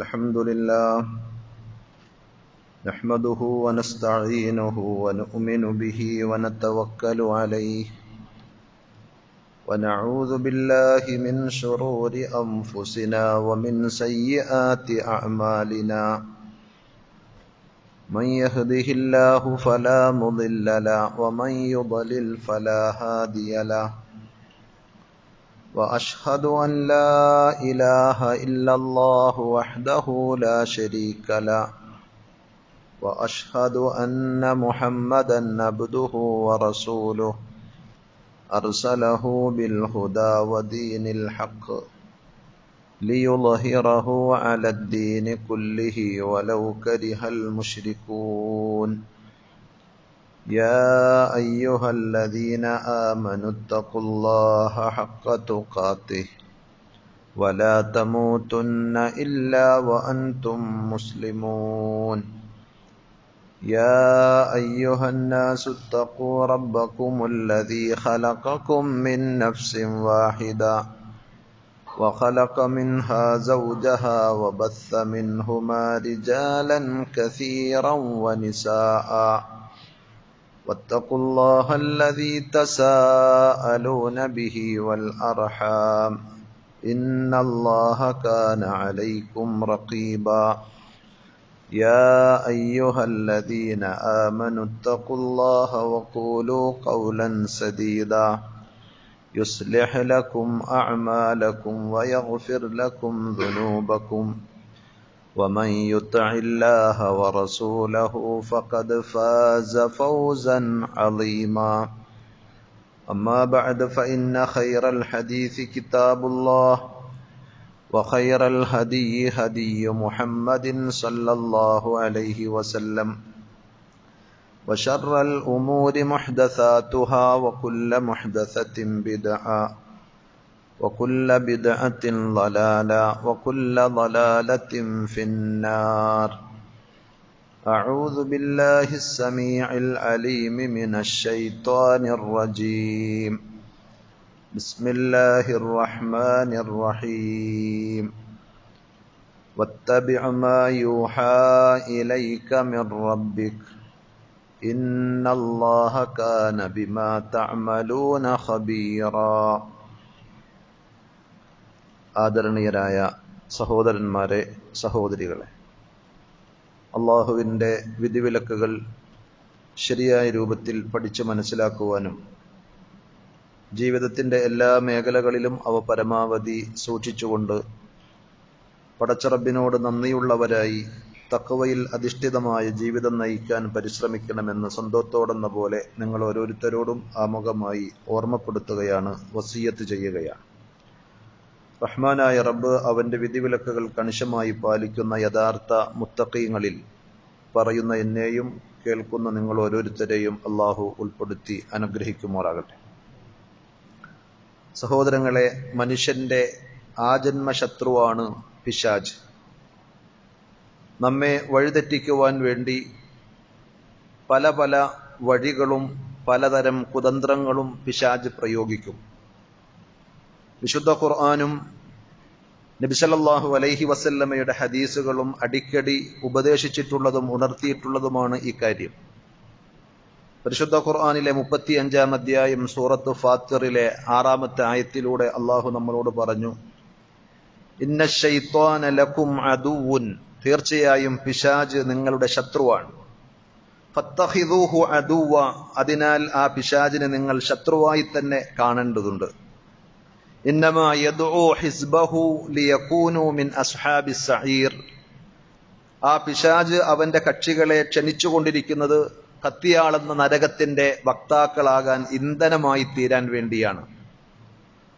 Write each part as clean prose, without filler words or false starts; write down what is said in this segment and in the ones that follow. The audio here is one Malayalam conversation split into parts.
الحمد لله نحمده ونستعينه ونؤمن به ونتوكل عليه ونعوذ بالله من شرور أنفسنا ومن سيئات أعمالنا من يهده الله فلا مضل له ومن يضلل فلا هادي له وأشهد أن لا إله إلا الله وحده لا شريك له وأشهد أن محمدا عبده ورسوله أرسله بالهدى ودين الحق ليظهره على الدين كله ولو كره المشركون يا أيها الذين آمنوا اتقوا الله حق تقاته ولا تموتن إلا وأنتم مسلمون يا أيها الناس اتقوا ربكم الذي خلقكم من نفس واحدة وخلق منها زوجها وبث منهما رجالا كثيرا ونساء واتقوا الله الذي تساءلون به والأرحام إن الله كان عليكم رقيبا يا أيها الذين آمنوا اتقوا الله وقولوا قولا سديدا يصلح لكم أعمالكم ويغفر لكم ذنوبكم ومن يطع الله ورسوله فقد فاز فوزا عظيما أما بعد فإن خير الحديث كتاب الله وخير الهدي هدي محمد صلى الله عليه وسلم وشر الأمور محدثاتها وكل محدثة بدعة وكل بدعة ضلالة وكل ضلالة في النار أعوذ بالله السميع العليم من الشيطان الرجيم بسم الله الرحمن الرحيم واتبع ما يوحى إليك من ربك إن الله كان بما تعملون خبيرا ആദരണീയരായ സഹോദരന്മാരെ, സഹോദരികളെ, അള്ളാഹുവിൻ്റെ വിധിവിലക്കുകൾ ശരിയായ രൂപത്തിൽ പഠിച്ചു മനസ്സിലാക്കുവാനും ജീവിതത്തിൻ്റെ എല്ലാ മേഖലകളിലും അവ പരമാവധി സൂക്ഷിച്ചുകൊണ്ട് പടച്ചറബിനോട് നന്ദിയുള്ളവരായി തഖ്വയിൽ അധിഷ്ഠിതമായ ജീവിതം നയിക്കാൻ പരിശ്രമിക്കണമെന്ന് സ്വന്തത്തോടെന്ന പോലെ നിങ്ങൾ ഓരോരുത്തരോടും ആമുഖമായി ഓർമ്മപ്പെടുത്തുകയാണ്, വസിയ്യത്ത് ചെയ്യുകയാണ്. റഹ്മാനായ റബ്ബ് അവന്റെ വിധിവിലക്കുകൾ കണിശമായി പാലിക്കുന്ന യഥാർത്ഥ മുത്തഖീങ്ങളിൽ പറയുന്ന എന്നെയും കേൾക്കുന്ന നിങ്ങൾ ഓരോരുത്തരെയും അള്ളാഹു ഉൾപ്പെടുത്തി അനുഗ്രഹിക്കുമാറാകട്ടെ. സഹോദരങ്ങളെ, മനുഷ്യന്റെ ആജന്മ ശത്രുവാണ് പിശാച്. നമ്മെ വഴിതെറ്റിക്കുവാൻ വേണ്ടി പല പല വഴികളും പലതരം കുതന്ത്രങ്ങളും പിശാച് പ്രയോഗിക്കും. വിശുദ്ധ ഖുർആനും നബി സല്ലല്ലാഹു അലൈഹി വസല്ലമയുടെ ഹദീസുകളും അടിക്കടി ഉപദേശിച്ചിട്ടുള്ളതും ഉണർത്തിയിട്ടുള്ളതുമാണ് ഈ കാര്യം. പരിശുദ്ധ ഖുർആനിലെ 35-ാം അധ്യായം സൂറത്ത് ഫാത്തിറിലെ 6-ാമത്തെ ആയത്തിലൂടെ അള്ളാഹു നമ്മളോട് പറഞ്ഞു, ഇന്നശ്ശൈത്വാന ലക്കും അദുവ്വുൻ, തീർച്ചയായും പിശാച് നിങ്ങളുടെ ശത്രുവാണ്. ഫത്തഖിദൂഹു അദുവ്വ, അതിനാൽ ആ പിശാചിനെ നിങ്ങൾ ശത്രുവായി തന്നെ കാണേണ്ടതുണ്ട്. ഇന്നമാ യദ്ഉ ഹിസ്ബഹു ലിയകൂനു മിൻ അസ്ഹാബിസ് സഈർ, ആ പിശാച് അവന്റെ കക്ഷികളെ ക്ഷണിച്ചുകൊണ്ടിരിക്കുന്നത് കത്തിയാളുന്ന നരകത്തിന്റെ വക്താക്കളാകാൻ, ഇന്ധനമായി തീരാൻ വേണ്ടിയാണ്.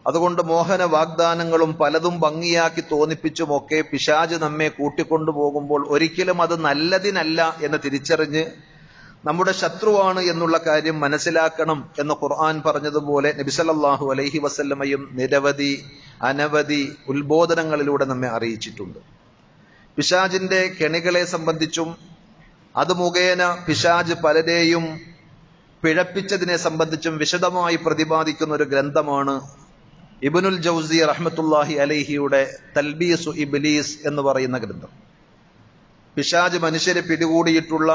അതുകൊണ്ട് മോഹന വാഗ്ദാനങ്ങളും പലതും ഭംഗിയാക്കി തോന്നിപ്പിച്ചുമൊക്കെ പിശാച് നമ്മെ കൂട്ടിക്കൊണ്ടുപോകുമ്പോൾ ഒരിക്കലും അത് നല്ലതിനല്ല എന്ന് തിരിച്ചറിഞ്ഞ് നമ്മുടെ ശത്രുവാണ് എന്നുള്ള കാര്യം മനസ്സിലാക്കണം എന്ന് ഖുർആൻ പറഞ്ഞതുപോലെ നബി സല്ലല്ലാഹു അലൈഹി വസല്ലമയും അനവധി ഉത്ബോധനങ്ങളിലൂടെ നമ്മെ അറിയിച്ചിട്ടുണ്ട്. പിശാചിന്റെ കെണികളെ സംബന്ധിച്ചും അത് മുഖേന പിശാച് പലരെയും പിഴപ്പിച്ചതിനെ സംബന്ധിച്ചും വിശദമായി പ്രതിപാദിക്കുന്ന ഒരു ഗ്രന്ഥമാണ് ഇബ്നുൽ ജൗസി റഹ്മത്തുള്ളാഹി അലൈഹിയുടെ തൽബീസു ഇബ്ലീസ് എന്ന് പറയുന്ന ഗ്രന്ഥം. പിശാച് മനുഷ്യരെ പിടികൂടിയിട്ടുള്ള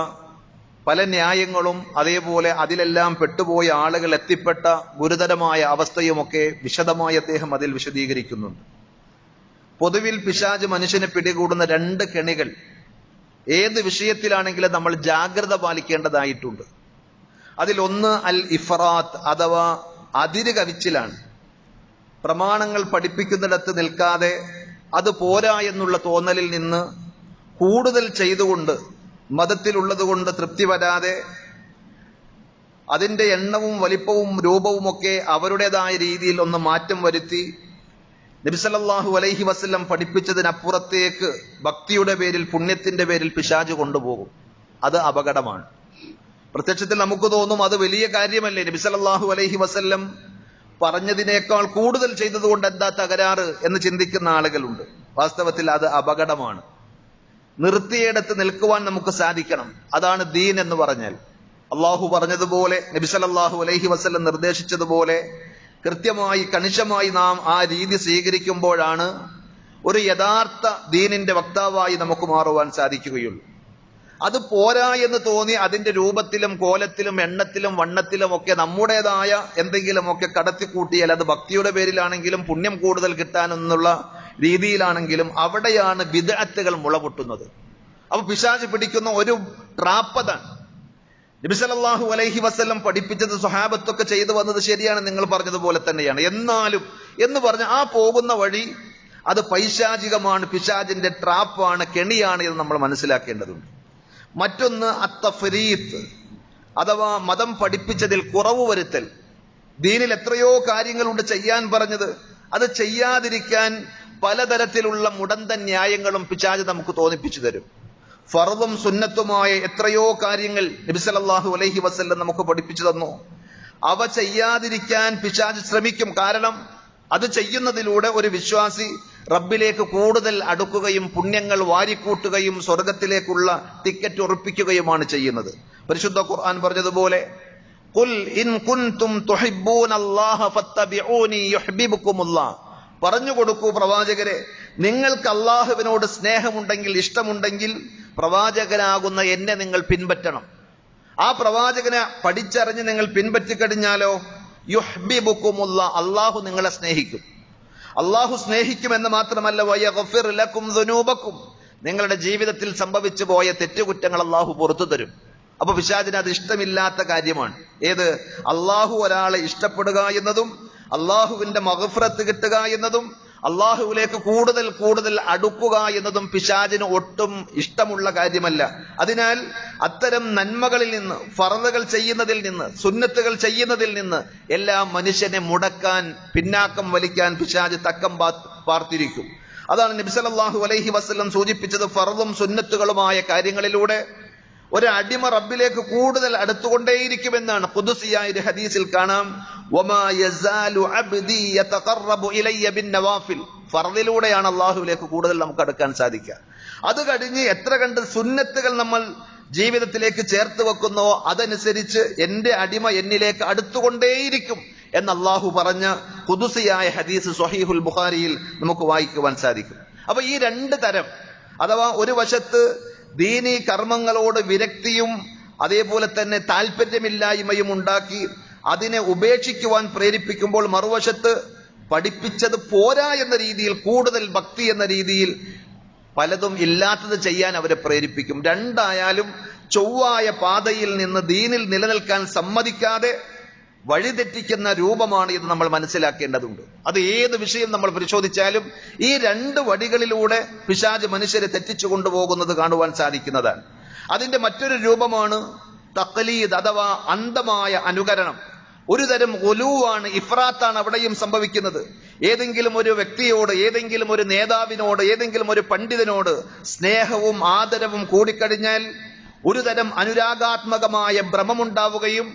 പല ന്യായങ്ങളും അതേപോലെ അതിലെല്ലാം പെട്ടുപോയ ആളുകൾ എത്തിപ്പെട്ട ഗുരുതരമായ അവസ്ഥയുമൊക്കെ വിശദമായി അദ്ദേഹം അതിൽ വിശദീകരിക്കുന്നുണ്ട്. പൊതുവിൽ പിശാച് മനുഷ്യനെ പിടികൂടുന്ന രണ്ട് കെണികൾ ഏത് വിഷയത്തിലാണെങ്കിലും നമ്മൾ ജാഗ്രത പാലിക്കേണ്ടതായിട്ടുണ്ട്. അതിലൊന്ന് അൽ ഇഫ്റാത്ത് അഥവാ അതിര് കവിച്ചിലാണ്. പ്രമാണങ്ങൾ പഠിപ്പിക്കുന്നിടത്ത് നിൽക്കാതെ അത് പോരാ എന്നുള്ള തോന്നലിൽ നിന്ന് കൂടുതൽ ചെയ്തുകൊണ്ട് മതത്തിലുള്ളത് കൊണ്ട് തൃപ്തി വരാതെ അതിന്റെ എണ്ണവും വലിപ്പവും രൂപവുമൊക്കെ അവരുടേതായ രീതിയിൽ ഒന്ന് മാറ്റം വരുത്തി നബി സല്ലല്ലാഹു അലൈഹി വസല്ലം പഠിപ്പിച്ചതിനപ്പുറത്തേക്ക് ഭക്തിയുടെ പേരിൽ പുണ്യത്തിന്റെ പേരിൽ പിശാച് കൊണ്ടുപോകും. അത് അപകടമാണ്. പ്രത്യക്ഷത്തിൽ നമുക്ക് തോന്നും അത് വലിയ കാര്യമല്ലേ, നബി സല്ലല്ലാഹു അലൈഹി വസല്ലം പറഞ്ഞതിനേക്കാൾ കൂടുതൽ ചെയ്തതുകൊണ്ട് എന്താ തകരാറ് എന്ന് ചിന്തിക്കുന്ന ആളുകളുണ്ട്. വാസ്തവത്തിൽ അത് അപകടമാണ്. നിർത്തിയിടത്ത് നിൽക്കുവാൻ നമുക്ക് സാധിക്കണം. അതാണ് ദീൻ എന്ന് പറഞ്ഞാൽ. അള്ളാഹു പറഞ്ഞതുപോലെ നബി സല്ലല്ലാഹു അലൈഹി വസല്ലം നിർദ്ദേശിച്ചതുപോലെ കൃത്യമായി കണിശമായി നാം ആ രീതി സ്വീകരിക്കുമ്പോഴാണ് ഒരു യഥാർത്ഥ ദീനിന്റെ വക്താവായി നമുക്ക് മാറുവാൻ സാധിക്കുകയുള്ളൂ. അത് പോരാ എന്ന് തോന്നി അതിന്റെ രൂപത്തിലും കോലത്തിലും എണ്ണത്തിലും വണ്ണത്തിലും ഒക്കെ നമ്മുടേതായ എന്തെങ്കിലുമൊക്കെ കടത്തിക്കൂട്ടിയാൽ അത് ഭക്തിയുടെ പേരിലാണെങ്കിലും പുണ്യം കൂടുതൽ കിട്ടാനെന്നുള്ള രീതിയിലാണെങ്കിലും അവിടെയാണ് ബിദ്അത്തുകൾ മുളപൊട്ടുന്നത്. അപ്പൊ പിശാച് പിടിക്കുന്ന ഒരു ട്രാപ്പതാണ്. നബി സല്ലല്ലാഹു അലൈഹി വസല്ലം പഠിപ്പിച്ചത് സ്വഹാബത്തൊക്കെ ചെയ്തു വന്നത് ശരിയാണ്, നിങ്ങൾ പറഞ്ഞതുപോലെ തന്നെയാണ്. എന്നാലും എന്ന് പറഞ്ഞ ആ പോകുന്ന വഴി അത് പൈശാചികമാണ്, പിശാചിന്റെ ട്രാപ്പാണ്, കെണിയാണ് എന്ന് നമ്മൾ മനസ്സിലാക്കേണ്ടതുണ്ട്. മറ്റൊന്ന് അത്തഫരീത്ത് അഥവാ മതം പഠിപ്പിച്ചതിൽ കുറവ് വരുത്തൽ. ദീനിൽ എത്രയോ കാര്യങ്ങളുണ്ട് ചെയ്യാൻ പറഞ്ഞത്, അത് ചെയ്യാതിരിക്കാൻ പലതരത്തിലുള്ള മുടന്തൻ ന്യായങ്ങളും പിശാച് നമുക്ക് തോന്നിപ്പിച്ചു തരും. ഫർളും സുന്നത്തുമായ എത്രയോ കാര്യങ്ങൾ നബി സല്ലല്ലാഹു അലൈഹി വസല്ലം നമുക്ക് പഠിപ്പിച്ചു തന്നു. അവ ചെയ്യാതിരിക്കാൻ പിശാച് ശ്രമിക്കും. കാരണം അത് ചെയ്യുന്നതിലൂടെ ഒരു വിശ്വാസി റബ്ബിലേക്ക് കൂടുതൽ അടുക്കുകയും പുണ്യങ്ങൾ വാരിക്കൂട്ടുകയും സ്വർഗത്തിലേക്കുള്ള ടിക്കറ്റ് ഉറപ്പിക്കുകയുമാണ് ചെയ്യുന്നത്. പരിശുദ്ധ ഖുർആൻ പറഞ്ഞതുപോലെ ഖുൽ ഇൻ കുൻതും തുഹിബ്ബൂനല്ലാഹ ഫത്തബിഊനി യുഹ്ബിബുകുമുല്ലാഹ്, പറഞ്ഞു കൊടുക്കൂ പ്രവാചകരെ, നിങ്ങൾക്ക് അള്ളാഹുവിനോട് സ്നേഹമുണ്ടെങ്കിൽ ഇഷ്ടമുണ്ടെങ്കിൽ പ്രവാചകനാകുന്ന എന്നെ നിങ്ങൾ പിൻപറ്റണം. ആ പ്രവാചകനെ പഠിച്ചറിഞ്ഞ് നിങ്ങൾ പിൻപറ്റിക്കഴിഞ്ഞാലോ യുഹ്ബിബുകുമുല്ലാഹ്, അള്ളാഹു നിങ്ങളെ സ്നേഹിക്കും. അള്ളാഹു സ്നേഹിക്കുമെന്ന് മാത്രമല്ല വയഗ്ഫിർ ലക്കും ദുനൂബക്കും, നിങ്ങളുടെ ജീവിതത്തിൽ സംഭവിച്ചു പോയ തെറ്റുകുറ്റങ്ങൾ അള്ളാഹു പുറത്തു തരും. അപ്പൊ പിശാചിന് അത് ഇഷ്ടമില്ലാത്ത കാര്യമാണ്. ഏത്? അള്ളാഹു ഒരാളെ ഇഷ്ടപ്പെടുക എന്നതും അള്ളാഹുവിന്റെ മഗ്ഫിറത്ത് കിട്ടുക എന്നതും അള്ളാഹുവിലേക്ക് കൂടുതൽ കൂടുതൽ അടുക്കുക എന്നതും പിശാചിന് ഒട്ടും ഇഷ്ടമുള്ള കാര്യമല്ല. അതിനാൽ അത്തരം നന്മകളിൽ നിന്ന്, ഫർളുകൾ ചെയ്യുന്നതിൽ നിന്ന്, സുന്നത്തുകൾ ചെയ്യുന്നതിൽ നിന്ന് എല്ലാം മനുഷ്യനെ മുടക്കാൻ, പിന്നാക്കം വലിക്കാൻ പിശാച് തക്കം പാർത്തിരിക്കും. അതാണ് നബി സല്ലല്ലാഹു അലൈഹി വസല്ലം സൂചിപ്പിച്ചത്. ഫർളും സുന്നത്തുകളുമായ കാര്യങ്ങളിലൂടെ ഒരു അടിമ റബ്ബിലേക്ക് കൂടുതൽ അടുത്തുകൊണ്ടേയിരിക്കുമെന്നാണ്. ഖുദ്സിയായ ഒരു ഹദീസിൽ കാണാം, വമാ യസാലു അബ്ദി യതഖറബു ഇലയ്യ ബിന്നവാഫിൽ, ഫർളിലൂടെയാണ് അള്ളാഹുവിലേക്ക് കൂടുതൽ നമുക്ക് അടുക്കാൻ സാധിക്കുക. അത് കഴിഞ്ഞ് എത്ര കണ്ട് സുന്നത്തുകൾ നമ്മൾ ജീവിതത്തിലേക്ക് ചേർത്ത് വെക്കുന്നോ അതനുസരിച്ച് എന്റെ അടിമ എന്നിലേക്ക് അടുത്തുകൊണ്ടേയിരിക്കും എന്ന് അള്ളാഹു പറഞ്ഞ ഖുദ്സിയായ ഹദീസ് സ്വഹീഹുൽ ബുഖാരിയിൽ നമുക്ക് വായിക്കുവാൻ സാധിക്കും. അപ്പൊ ഈ രണ്ട് തരം, അഥവാ ഒരു വശത്ത് ദീനീ കർമ്മങ്ങളോട് വിരക്തിയും അതേപോലെ തന്നെ താല്പര്യമില്ലായ്മയും ഉണ്ടാക്കി അതിനെ ഉപേക്ഷിക്കുവാൻ പ്രേരിപ്പിക്കുമ്പോൾ, മറുവശത്ത് പഠിപ്പിച്ചത് പോരാ എന്ന രീതിയിൽ കൂടുതൽ ഭക്തി എന്ന രീതിയിൽ പലതും ഇല്ലാത്തത് ചെയ്യാൻ അവരെ പ്രേരിപ്പിക്കും. രണ്ടായാലും ചൊവ്വായ പാതയിൽ നിന്ന് ദീനിൽ നിലനിൽക്കാൻ സമ്മതിക്കാതെ വഴിതെറ്റിക്കുന്ന രൂപമാണ് ഇത് നമ്മൾ മനസ്സിലാക്കേണ്ടതുണ്ട്. അത് ഏത് വിഷയം നമ്മൾ പരിശോധിച്ചാലും ഈ രണ്ട് വഴികളിലൂടെ പിശാച് മനുഷ്യരെ തെറ്റിച്ചു കൊണ്ടുപോകുന്നത് കാണുവാൻ സാധിക്കുന്നതാണ്. അതിന്റെ മറ്റൊരു രൂപമാണ് തഖ്ലീദ് അഥവാ അന്ധമായ അനുകരണം. ഒരു തരം ഗുലൂവാണ്, ഇഫ്രാത്താണ് അവിടെയും സംഭവിക്കുന്നത്. ഏതെങ്കിലും ഒരു വ്യക്തിയോട്, ഏതെങ്കിലും ഒരു നേതാവിനോട്, ഏതെങ്കിലും ഒരു പണ്ഡിതനോട് സ്നേഹവും ആദരവും കൂടിക്കഴിഞ്ഞാൽ ഒരു തരം അനുരാഗാത്മകമായ ഭ്രമമുണ്ടാവുകയും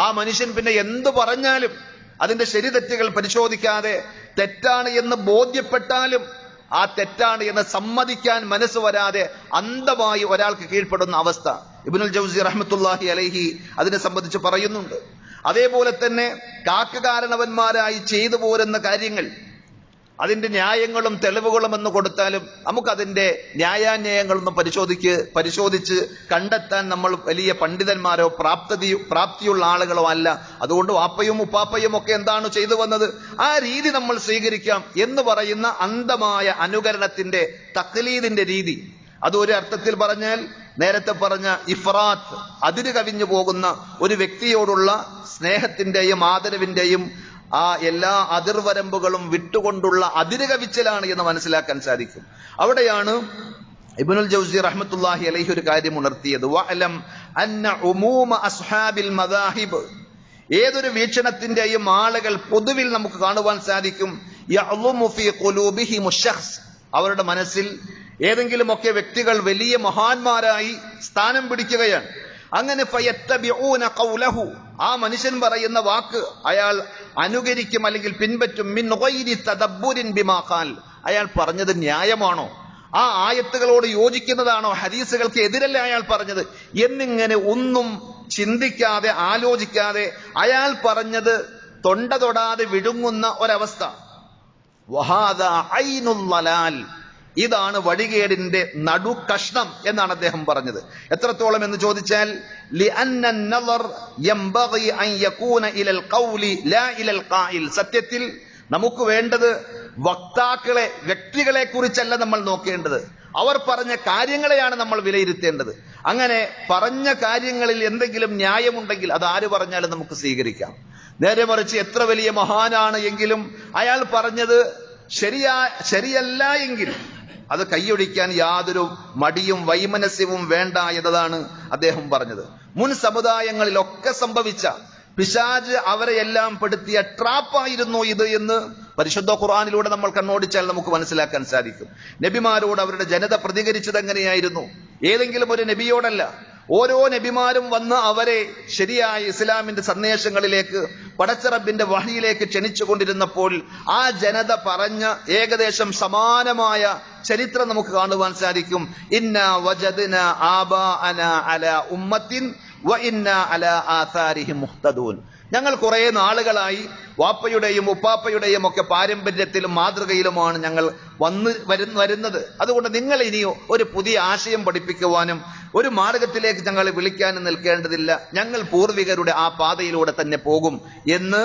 ആ മനുഷ്യൻ പിന്നെ എന്തു പറഞ്ഞാലും അതിന്റെ ശരി തെറ്റുകൾ പരിശോധിക്കാതെ തെറ്റാണ് എന്ന് ബോധ്യപ്പെട്ടാലും ആ തെറ്റാണ് എന്ന് സമ്മതിക്കാൻ മനസ്സ് വരാതെ അന്ധമായി ഒരാൾക്ക് കീഴ്പ്പെടുന്ന അവസ്ഥ ഇബ്നുൽ ജൗസി റഹ്മത്തുള്ളാഹി അലൈഹി അതിനെ സംബന്ധിച്ച് പറയുന്നുണ്ട്. അതേപോലെ തന്നെ കാരണവന്മാരായി ചെയ്തു പോരുന്ന കാര്യങ്ങൾ അതിന്റെ ന്യായങ്ങളും തെളിവുകളും എന്ന് കൊടുത്താലും നമുക്കതിന്റെ ന്യായാന്യായങ്ങളൊന്നും പരിശോധിച്ച് കണ്ടെത്താൻ നമ്മൾ വലിയ പണ്ഡിതന്മാരോ പ്രാപ്തിയുള്ള ആളുകളോ അല്ല. അതുകൊണ്ട് വാപ്പയും ഉപ്പാപ്പയും ഒക്കെ എന്താണ് ചെയ്തു വന്നത് ആ രീതി നമ്മൾ സ്വീകരിക്കാം എന്ന് പറയുന്ന അന്ധമായ അനുകരണത്തിന്റെ തഖ്ലീദിന്റെ രീതി, അതൊരു അർത്ഥത്തിൽ പറഞ്ഞാൽ നേരത്തെ പറഞ്ഞ ഇഫ്രാത്ത്, അതിര് കവിഞ്ഞു പോകുന്ന ഒരു വ്യക്തിയോടുള്ള സ്നേഹത്തിന്റെയും ആദരവിന്റെയും ആ എല്ലാ അതിർവരമ്പുകളും വിട്ടുകൊണ്ടുള്ള അതിര് കവിച്ചലാണ് എന്ന് മനസ്സിലാക്കാൻ സാധിക്കും. അവിടെയാണ് ഇബ്നുൽ ജൗസി റഹ്മത്തുള്ളാഹി അലൈഹി ഒരു കാര്യം ഉണർത്തിയത്. വഅലം അന്ന ഉമൂമ അസ്ഹാബിൽ മദാഹിബ്, ഏതൊരു വീക്ഷണത്തിന്റെയും ആളുകൾ പൊതുവിൽ നമുക്ക് കാണുവാൻ സാധിക്കും, യഅ്ളുമു ഫീ ഖുലൂബിഹിമു ശഖ്സ്, അവരുടെ മനസ്സിൽ ഏതെങ്കിലുമൊക്കെ വ്യക്തികൾ വലിയ മഹാന്മാരായി സ്ഥാനം പിടിക്കുകയാണ്. അങ്ങനെ ഫയത്തബിഊന ഖൗലഹു, ആ മനുഷ്യൻ പറയുന്ന വാക്ക് അയാൾ അനുകരിക്കും അല്ലെങ്കിൽ പിൻപറ്റും. മിൻ ഗൈരി തദബ്ബുരിൻ ബിമാ ഖാൽ, അയാൾ പറഞ്ഞത് ന്യായമാണോ, ആ ആയത്തുകളോട് യോജിക്കുന്നതാണോ, ഹദീസുകൾക്ക് എതിരല്ല അയാൾ പറഞ്ഞത് എന്നിങ്ങനെ ഒന്നും ചിന്തിക്കാതെ ആലോചിക്കാതെ അയാൾ പറഞ്ഞത് തൊണ്ട തൊടാതെ വിഴുങ്ങുന്ന ഒരവസ്ഥ. വഹാദാ ഐനുൽ ളലാൽ, ഇതാണ് വഴികേടിന്റെ നടുകഷ്ണം എന്നാണ് അദ്ദേഹം പറഞ്ഞത്. എത്രത്തോളം എന്ന് ചോദിച്ചാൽ ലിഅന്ന അൻ-നളർ യംബഗി അൻ യകൂന ഇലൽ ഖൗലി ലാ ഇലൽ ഖായിൽ, സത്യത്തിൽ നമുക്ക് വേണ്ടത് വക്താക്കളെ, വ്യക്തികളെ കുറിച്ചല്ല നമ്മൾ നോക്കേണ്ടത്, അവർ പറഞ്ഞ കാര്യങ്ങളെയാണ് നമ്മൾ വിലയിരുത്തേണ്ടത്. അങ്ങനെ പറഞ്ഞ കാര്യങ്ങളിൽ എന്തെങ്കിലും ന്യായമുണ്ടെങ്കിൽ അത് ആര് പറഞ്ഞാലും നമുക്ക് സ്വീകരിക്കാം. നേരെ മറിച്ച് എത്ര വലിയ മഹാനാണ് എങ്കിലും അയാൾ പറഞ്ഞത് ശരിയല്ല എങ്കിൽ അത് കൈയൊഴിക്കാൻ യാതൊരു മടിയും വൈമനസ്യവും വേണ്ട എന്നതാണ് അദ്ദേഹം പറഞ്ഞത്. മുൻ സമുദായങ്ങളിലൊക്കെ സംഭവിച്ച പിശാച് അവരെയെല്ലാം പെടുത്തിയ ട്രാപ്പായിരുന്നു ഇത് എന്ന് പരിശുദ്ധ ഖുർആനിലൂടെ നമ്മൾ കണ്ണോടിച്ചാൽ നമുക്ക് മനസ്സിലാക്കാൻ സാധിക്കും. നബിമാരോട് അവരുടെ ജനത പ്രതികരിച്ചത് എങ്ങനെയായിരുന്നു? ഏതെങ്കിലും ഒരു നബിയോടല്ല, ഓരോ നബിമാരും വന്ന് അവരെ ശരിയായ ഇസ്ലാമിന്റെ സന്ദേശങ്ങളിലേക്ക്, പടച്ചറബിന്റെ വഹിയിലേക്ക് ക്ഷണിച്ചുകൊണ്ടിരുന്നപ്പോൾ ആ ജനത പറഞ്ഞ ഏകദേശം സമാനമായ ചരിത്രം നമുക്ക് കാണുവാൻ സാധിക്കും. ഇന്നാ വജദ്നാ ആബാഅനാ അലാ ഉമ്മത്തിൻ വ ഇന്നാ അലാ ആഥാരിഹിം മുഹ്തദൂൻ, ഞങ്ങൾ കുറെ നാളുകളായി വാപ്പയുടെയും ഉപ്പാപ്പയുടെയും ഒക്കെ പാരമ്പര്യത്തിലും മാതൃകയിലുമാണ് ഞങ്ങൾ വരുന്നത്. അതുകൊണ്ട് നിങ്ങൾ ഇനിയോ ഒരു പുതിയ ആശയം പഠിപ്പിക്കുവാനും ഒരു മാർഗത്തിലേക്ക് ഞങ്ങളെ വിളിക്കാനും നിൽക്കേണ്ടതില്ല, ഞങ്ങൾ പൂർവികരുടെ ആ പാതയിലൂടെ തന്നെ പോകും എന്ന്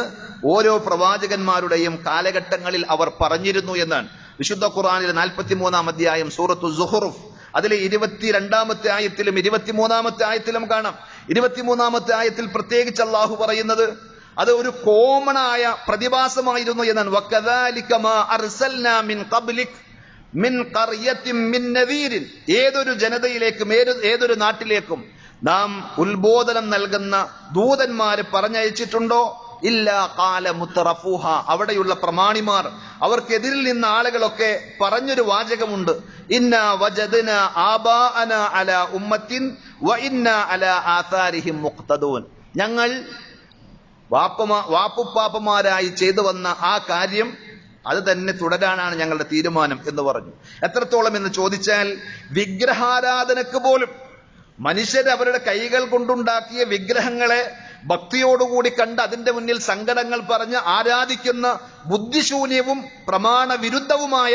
ഓരോ പ്രവാചകന്മാരുടെയും കാലഘട്ടങ്ങളിൽ അവർ പറഞ്ഞിരുന്നു എന്നാണ് വിശുദ്ധ ഖുർആനിലെ 43-ാം അധ്യായം സൂറത്തു സുഹ്റുഫ് അതിലെ 22-ാമത്തെ ആയത്തിലും 23-ാമത്തെ ആയത്തിലും കാണാം. 23-ാമത്തെ ആയത്തിൽ പ്രത്യേകിച്ച് അല്ലാഹു പറയുന്നത് അത് ഒരു കോമണായ പ്രതിഭാസമായിരുന്നു എന്നാണ്. വകദാലിക മാ അർസൽനാ മിൻ ഖബ്ലിക് മിൻ ഖർയത്തിൻ മിൻ നദീരിൻ, ഏതൊരു ജനതയിലേക്കും ഏതൊരു നാട്ടിലേക്കും നാം ഉത്ബോധനം നൽകുന്ന ദൂതന്മാരെ പറഞ്ഞയച്ചിട്ടുണ്ടോ? ഇല്ലാ ഖാല മുത്തറഫൂഹ, അവിടെയുള്ള പ്രമാണിമാർ, അവർക്കെതിരിൽ നിന്ന ആളുകളൊക്കെ പറഞ്ഞൊരു വാചകമുണ്ട്, ഇന്നാ വജദ്നാ ആബാഅനാ അലാ ഉമ്മത്തിൻ വ ഇന്നാ അലാ ആഥാരിഹിം മുഖ്തദൂൻ, ഞങ്ങൾ വാപ്പുപ്പാപ്പമാരായി ചെയ്തു വന്ന ആ കാര്യം അത് തന്നെ തുടരാനാണ് ഞങ്ങളുടെ തീരുമാനം എന്ന് പറഞ്ഞു. എത്രത്തോളം എന്ന് ചോദിച്ചാൽ വിഗ്രഹാരാധനക്ക് പോലും മനുഷ്യർ അവരുടെ കൈകൾ കൊണ്ടുണ്ടാക്കിയ വിഗ്രഹങ്ങളെ ഭക്തിയോടുകൂടി കണ്ട് അതിന്റെ മുന്നിൽ സങ്കടങ്ങൾ പറഞ്ഞ് ആരാധിക്കുന്ന ബുദ്ധിശൂന്യവും പ്രമാണ വിരുദ്ധവുമായ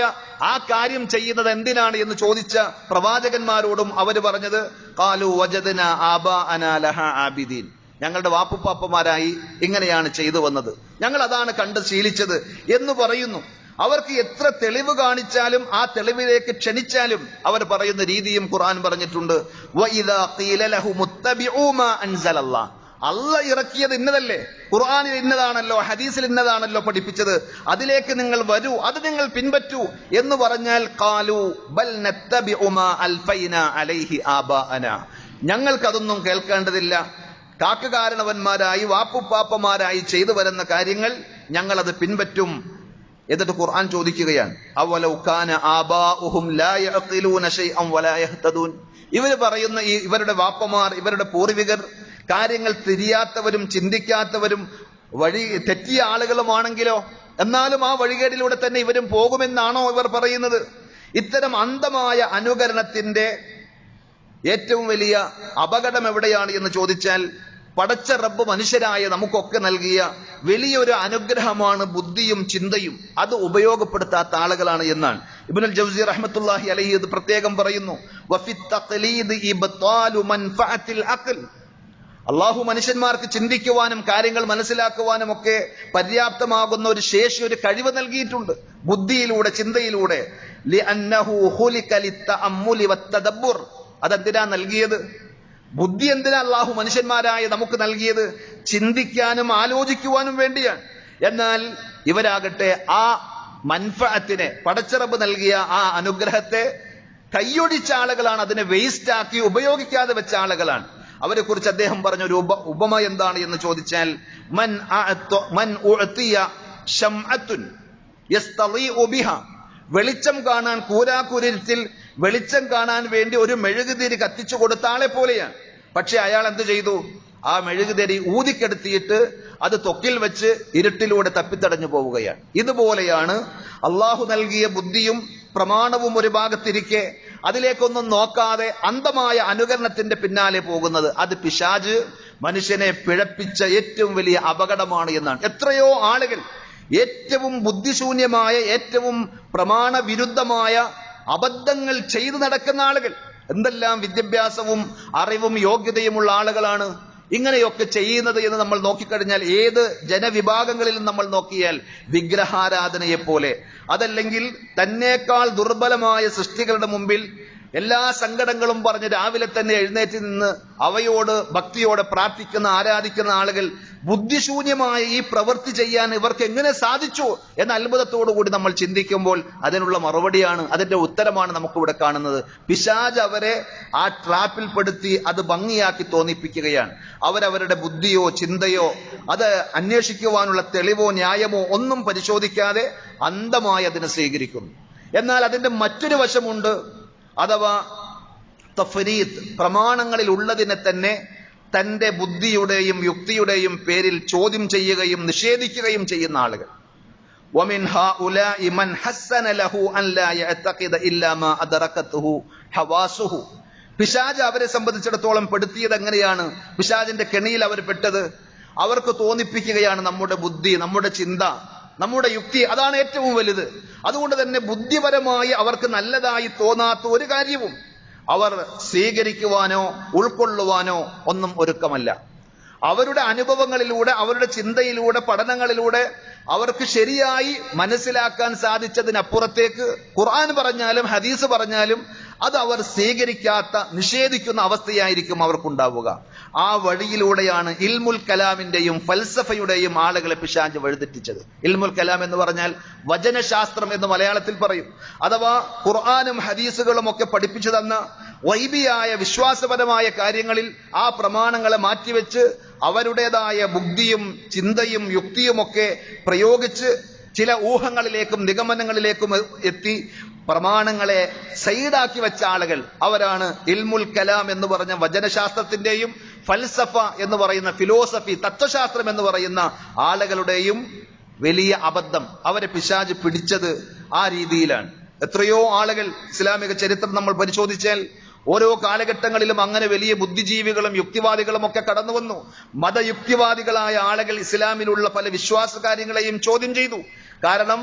ആ കാര്യം ചെയ്യുന്നത് എന്തിനാണ് എന്ന് ചോദിച്ച പ്രവാചകന്മാരോടും അവർ പറഞ്ഞത് ഖാലു വജദ്നാ ആബാഅനാ ലഹാ ആബിദീൻ, ഞങ്ങളുടെ വാപ്പുപ്പാപ്പമാരായി ഇങ്ങനെയാണ് ചെയ്തു വന്നത്, ഞങ്ങൾ അതാണ് കണ്ട് ശീലിച്ചത് എന്ന് പറയുന്നു. അവർക്ക് എത്ര തെളിവ് കാണിച്ചാലും ആ തെളിവിലേക്ക് ക്ഷണിച്ചാലും അവർ പറയുന്ന രീതിയും ഖുർആൻ പറഞ്ഞിട്ടുണ്ട്. വഇദാ ഖീല ലഹും മുത്തബിഊ മാ അൻസലല്ലാഹ്, അല്ലാഹ് ഇറക്കിയത് ഇന്നതല്ലേ, ഖുർആനിൽ ഇന്നതാണല്ലോ, ഹദീസിൽ ഇന്നതാണല്ലോ പഠിപ്പിച്ചത്, അതിലേക്ക് നിങ്ങൾ വരൂ, അത് നിങ്ങൾ പിൻപറ്റൂ എന്ന് പറഞ്ഞാൽ ഖാലു ബൽ നത്തബിഉ മാ അൽഫൈനാ അലൈഹി ആബാഅനാ, ഞങ്ങൾക്കതൊന്നും കേൾക്കേണ്ടതില്ല, കാരണവന്മാരായി വാപ്പുപ്പാപ്പമാരായി ചെയ്തു വരുന്ന കാര്യങ്ങൾ ഞങ്ങൾ അത് പിൻപറ്റും. എന്നിട്ട് ഖുർആൻ ചോദിക്കുകയാണ്, അവലൗ കാന ആബാഉഹും ലാ യഅഖിലൂന ശൈഅൻ വലാ യഹ്തദൂൻ, ഇവര് പറയുന്ന ഇവരുടെ വാപ്പമാർ, ഇവരുടെ പൂർവികർ കാര്യങ്ങൾ തിരിയാത്തവരും ചിന്തിക്കാത്തവരും വഴി തെറ്റിയ ആളുകളുമാണെങ്കിലോ, എന്നാലും ആ വഴികേടിലൂടെ തന്നെ ഇവരും പോകുമെന്നാണോ ഇവർ പറയുന്നത്? ഇത്തരം അന്ധമായ അനുകരണത്തിന്റെ ഏറ്റവും വലിയ അപകടം എവിടെയാണ് എന്ന് ചോദിച്ചാൽ പടച്ച റബ്ബ് മനുഷ്യരായ നമുക്കൊക്കെ നൽകിയ വലിയൊരു അനുഗ്രഹമാണ് ബുദ്ധിയും ചിന്തയും. അത് ഉപയോഗപ്പെടുത്താത്ത ആളുകളാണ് എന്നാണ് ഇബ്നുൽ ജൗസി റഹ്മത്തുള്ളാഹി അലൈഹി ഇത് പ്രത്യേകം പറയുന്നു. വഫിത് തഖ്ലീദ് ഇബ്താലു മൻഫഅത്തിൽ അഖ്ൽ. അള്ളാഹു മനുഷ്യന്മാർക്ക് ചിന്തിക്കുവാനും കാര്യങ്ങൾ മനസ്സിലാക്കുവാനും ഒക്കെ പര്യാപ്തമാകുന്ന ഒരു ശേഷി, ഒരു കഴിവ് നൽകിയിട്ടുണ്ട് ബുദ്ധിയിലൂടെ, ചിന്തയിലൂടെ. ലിഅന്നഹു ഖുലിക ലിത്തഅമ്മുലി വത്തദബ്ബുർ. അതെന്തിനാ നൽകിയത്? ബുദ്ധി എന്തിനാ അള്ളാഹു മനുഷ്യന്മാരായ നമുക്ക് നൽകിയത്? ചിന്തിക്കാനും ആലോചിക്കുവാനും വേണ്ടിയാണ്. എന്നാൽ ഇവരാകട്ടെ ആ മൻഫഅത്തിനെ, പടച്ചറബ് നൽകിയ ആ അനുഗ്രഹത്തെ കൈയൊടിച്ച ആളുകളാണ്, അതിനെ വേസ്റ്റ് ആക്കി ഉപയോഗിക്കാതെ വെച്ച ആളുകളാണ്. അവരെ കുറിച്ച് അദ്ദേഹം പറഞ്ഞൊരു ഉപമ എന്താണ് എന്ന് ചോദിച്ചാൽ, മൻ ഉഅതിയ ശംഅത്തുൻ യസ്തളീഉ ബിഹാ. വെളിച്ചം കാണാൻ, കൂരാക്കുരുത്തിൽ വെളിച്ചം കാണാൻ വേണ്ടി ഒരു മെഴുകുതിരി കത്തിച്ചു കൊടുത്ത ആളെ പോലെയാണ്. പക്ഷെ അയാൾ എന്ത് ചെയ്തു? ആ മെഴുകുതിരി ഊതിക്കെടുത്തിയിട്ട് അത് ത്വക്കിൽ വെച്ച് ഇരുട്ടിലൂടെ തപ്പിത്തടഞ്ഞു പോവുകയാണ്. ഇതുപോലെയാണ് അള്ളാഹു നൽകിയ ബുദ്ധിയും പ്രമാണവും ഒരു ഭാഗത്തിരിക്കെ അതിലേക്കൊന്നും നോക്കാതെ അന്ധമായ അനുകരണത്തിന്റെ പിന്നാലെ പോകുന്നത്. അത് പിശാച് മനുഷ്യനെ പിഴപ്പിച്ച ഏറ്റവും വലിയ അപകടമാണ് എന്നാണ്. എത്രയോ ആളുകൾ ഏറ്റവും ബുദ്ധിശൂന്യമായ, ഏറ്റവും പ്രമാണ വിരുദ്ധമായ അബദ്ധങ്ങൾ ചെയ്തു നടക്കുന്ന ആളുകൾ, എന്തെല്ലാം വിദ്യാഭ്യാസവും അറിവും യോഗ്യതയുമുള്ള ആളുകളാണ് ഇങ്ങനെയൊക്കെ ചെയ്യുന്നത് എന്ന് നമ്മൾ നോക്കിക്കഴിഞ്ഞാൽ, ഏത് ജനവിഭാഗങ്ങളിലും നമ്മൾ നോക്കിയാൽ വിഗ്രഹാരാധനയെ പോലെ, അതല്ലെങ്കിൽ തന്നേക്കാൾ ദുർബലമായ സൃഷ്ടികളുടെ മുമ്പിൽ എല്ലാ സങ്കടങ്ങളും പറഞ്ഞ് രാവിലെ തന്നെ എഴുന്നേറ്റ് നിന്ന് അവയോട് ഭക്തിയോടെ പ്രാർത്ഥിക്കുന്ന, ആരാധിക്കുന്ന ആളുകൾ ബുദ്ധിശൂന്യമായ ഈ പ്രവൃത്തി ചെയ്യാൻ ഇവർക്ക് എങ്ങനെ സാധിച്ചു എന്ന അത്ഭുതത്തോടു കൂടി നമ്മൾ ചിന്തിക്കുമ്പോൾ അതിനുള്ള മറുപടിയാണ്, അതിന്റെ ഉത്തരമാണ് നമുക്കിവിടെ കാണുന്നത്. പിശാച് അവരെ ആ ട്രാപ്പിൽപ്പെടുത്തി അത് ഭംഗിയാക്കി തോന്നിപ്പിക്കുകയാണ്. അവരവരുടെ ബുദ്ധിയോ ചിന്തയോ അത് അന്വേഷിക്കുവാനുള്ള തെളിവോ ന്യായമോ ഒന്നും പരിശോധിക്കാതെ അന്ധമായി അതിനെ സ്വീകരിക്കുന്നു. എന്നാൽ അതിന്റെ മറ്റൊരു വശമുണ്ട്, അഥവാ തഫ്രീത്ത്. പ്രമാണങ്ങളിൽ ഉള്ളതിനെ തന്നെ തന്റെ ബുദ്ധിയുടെയും യുക്തിയുടെയും പേരിൽ ചോദ്യം ചെയ്യുകയും നിഷേധിക്കുകയും ചെയ്യുന്ന ആളുകൾ. وَمِنْ هَؤُلَاءِ مَنْ حَسَّنَ لَهُ أَنْ لَا يَعْتَقِدَ إِلَّا مَا أَدْرَكَتْهُ حَوَاسُهُ. പിശാച് അവരെ സംബന്ധിച്ചിടത്തോളം പെടുത്തിയത് എങ്ങനെയാണ്? പിശാചിന്റെ കെണിയിൽ അവർ പെട്ടത്. അവർക്ക് തോന്നിപ്പിക്കുകയാണ് നമ്മുടെ ബുദ്ധി, നമ്മുടെ ചിന്ത, നമ്മുടെ യുക്തി അതാണ് ഏറ്റവും വലുത്. അതുകൊണ്ട് തന്നെ ബുദ്ധിപരമായി അവർക്ക് നല്ലതായി തോന്നാത്ത ഒരു കാര്യവും അവർ സ്വീകരിക്കുവാനോ ഉൾക്കൊള്ളുവാനോ ഒന്നും ഒരുക്കമല്ല. അവരുടെ അനുഭവങ്ങളിലൂടെ, അവരുടെ ചിന്തയിലൂടെ, പഠനങ്ങളിലൂടെ അവർക്ക് ശരിയായി മനസ്സിലാക്കാൻ സാധിച്ചതിനപ്പുറത്തേക്ക് ഖുർആൻ പറഞ്ഞാലും ഹദീസ് പറഞ്ഞാലും അത് അവർ സ്വീകരിക്കാത്ത, നിഷേധിക്കുന്ന അവസ്ഥയായിരിക്കും അവർക്കുണ്ടാവുക. ആ വഴിയിലൂടെയാണ് ഇൽമുൽ കലാമിന്റെയും ഫൽസഫയുടെയും ആളുകളെ പിശാച് വഴിതെറ്റിച്ചത്. ഇൽമുൽ കലാം എന്ന് പറഞ്ഞാൽ വചനശാസ്ത്രം എന്ന് മലയാളത്തിൽ പറയും. അഥവാ ഖുർആനും ഹദീസുകളും ഒക്കെ പഠിപ്പിച്ചു തന്ന വൈബിയായ വിശ്വാസപരമായ കാര്യങ്ങളിൽ ആ പ്രമാണങ്ങളെ മാറ്റിവെച്ച് അവരുടേതായ ബുദ്ധിയും ചിന്തയും യുക്തിയുമൊക്കെ പ്രയോഗിച്ച് ചില ഊഹങ്ങളിലേക്കും നിഗമനങ്ങളിലേക്കും എത്തി പ്രമാണങ്ങളെ സൈഡാക്കി വെച്ച ആളുകൾ അവരാണ് ഇൽമുൽ കലാം എന്ന് പറഞ്ഞ വചനശാസ്ത്രത്തിന്റെയും ഫൽസഫ എന്ന് പറയുന്ന ഫിലോസഫി, തത്വശാസ്ത്രം എന്ന് പറയുന്ന ആളുകളുടെയും വലിയ അബദ്ധം. അവരെ പിശാച് പിടിച്ചത് ആ രീതിയിലാണ്. എത്രയോ ആളുകൾ ഇസ്ലാമിക ചരിത്രം നമ്മൾ പരിശോധിച്ചാൽ ഓരോ കാലഘട്ടങ്ങളിലും അങ്ങനെ വലിയ ബുദ്ധിജീവികളും യുക്തിവാദികളും ഒക്കെ കടന്നു വന്നു. മതയുക്തിവാദികളായ ആളുകൾ ഇസ്ലാമിലുള്ള പല വിശ്വാസ കാര്യങ്ങളെയും ചോദ്യം ചെയ്തു. കാരണം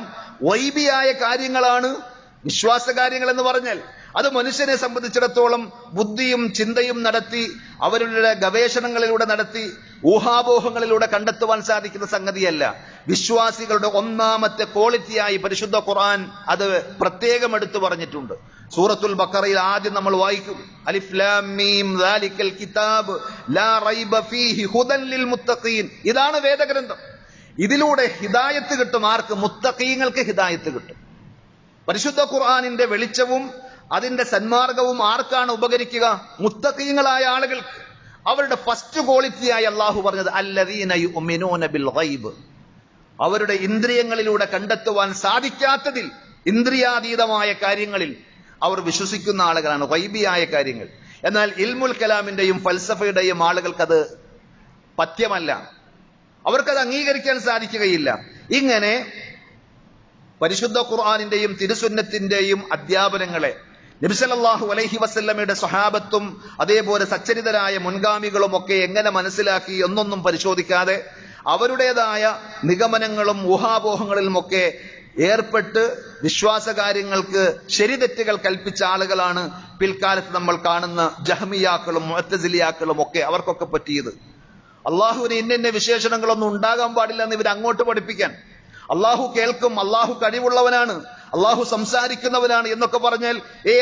വൈബിയായ കാര്യങ്ങളാണ് വിശ്വാസ കാര്യങ്ങൾ എന്ന് പറഞ്ഞാൽ അത് മനുഷ്യനെ സംബന്ധിച്ചിടത്തോളം ബുദ്ധിയും ചിന്തയും നടത്തി, അവരുടെ ഗവേഷണങ്ങളിലൂടെ നടത്തി, ഊഹാപോഹങ്ങളിലൂടെ കണ്ടെത്തുവാൻ സാധിക്കുന്ന സംഗതിയല്ല. വിശ്വാസികളുടെ ഒന്നാമത്തെ ക്വാളിറ്റിയായി പരിശുദ്ധ ഖുർആൻ അത് പ്രത്യേകം എടുത്തു പറഞ്ഞിട്ടുണ്ട്. സൂറത്തുൽ ബഖറയിൽ ആദ്യം നമ്മൾ വായിക്കും, അലിഫ് ലാം മീം ദാലിക്കൽ കിതാബ് ലാ റൈബ ഫീഹി ഹുദൻ ലിൽ മുത്തഖീൻ. ഇതാണ് വേദഗ്രന്ഥം. ഇതിലൂടെ ഹിദായത്ത് കിട്ടും. ആർക്ക്? മുത്തഖീങ്ങൾക്ക് ഹിദായത്ത് കിട്ടും. പരിശുദ്ധ ഖുർആനിന്റെ വെളിച്ചവും അതിന്റെ സന്മാർഗവും ആർക്കാണ് ഉപകരിക്കുക? മുത്തഖീങ്ങളായ ആളുകൾക്ക്. അവരുടെ ഫസ്റ്റ് ക്വാളിറ്റിയായി അള്ളാഹു പറഞ്ഞത് അല്ലദീന യുഅ്മിനൂന ബിൽ ഗൈബ്. അവരുടെ ഇന്ദ്രിയങ്ങളിലൂടെ കണ്ടെത്തുവാൻ സാധിക്കാത്തതിൽ, ഇന്ദ്രിയാതീതമായ കാര്യങ്ങളിൽ അവർ വിശ്വസിക്കുന്ന ആളുകളാണ്, ഗൈബിയായ കാര്യങ്ങൾ. എന്നാൽ ഇൽമുൽ കലാമിന്റെയും ഫൽസഫയുടെയും ആളുകൾക്കത് പഥ്യമല്ല, അവർക്കത് അംഗീകരിക്കാൻ സാധിക്കുകയില്ല. ഇങ്ങനെ പരിശുദ്ധ ഖുർആനിന്റെയും തിരുസുന്നത്തിന്റെയും അധ്യാപനങ്ങളെ നബി സല്ലല്ലാഹു അലൈഹി വസല്ലമയുടെ സ്വഹാബത്തും അതേപോലെ സച്ചരിതരായ മുൻഗാമികളും ഒക്കെ എങ്ങനെ മനസ്സിലാക്കി എന്നൊന്നും പരിശോധിക്കാതെ അവരുടേതായ നിഗമനങ്ങളും ഊഹാപോഹങ്ങളിലുമൊക്കെ ഏർപ്പെട്ട് വിശ്വാസകാര്യങ്ങൾക്ക് ശരിതെറ്റുകൾ കൽപ്പിച്ച ആളുകളാണ് പിൽക്കാലത്ത് നമ്മൾ കാണുന്ന ജഹ്മിയാക്കളും മുഅ്തസിലിയാക്കളും ഒക്കെ. അവർക്കൊക്കെ പറ്റിയത് അള്ളാഹുവിന് ഇന്ന വിശേഷണങ്ങളൊന്നും ഉണ്ടാകാൻ പാടില്ല എന്ന് ഇവർ അങ്ങോട്ട് പഠിപ്പിക്കാൻ. അള്ളാഹു കേൾക്കും, അള്ളാഹു കഴിവുള്ളവനാണ്, അള്ളാഹു സംസാരിക്കുന്നവനാണ് എന്നൊക്കെ പറഞ്ഞാൽ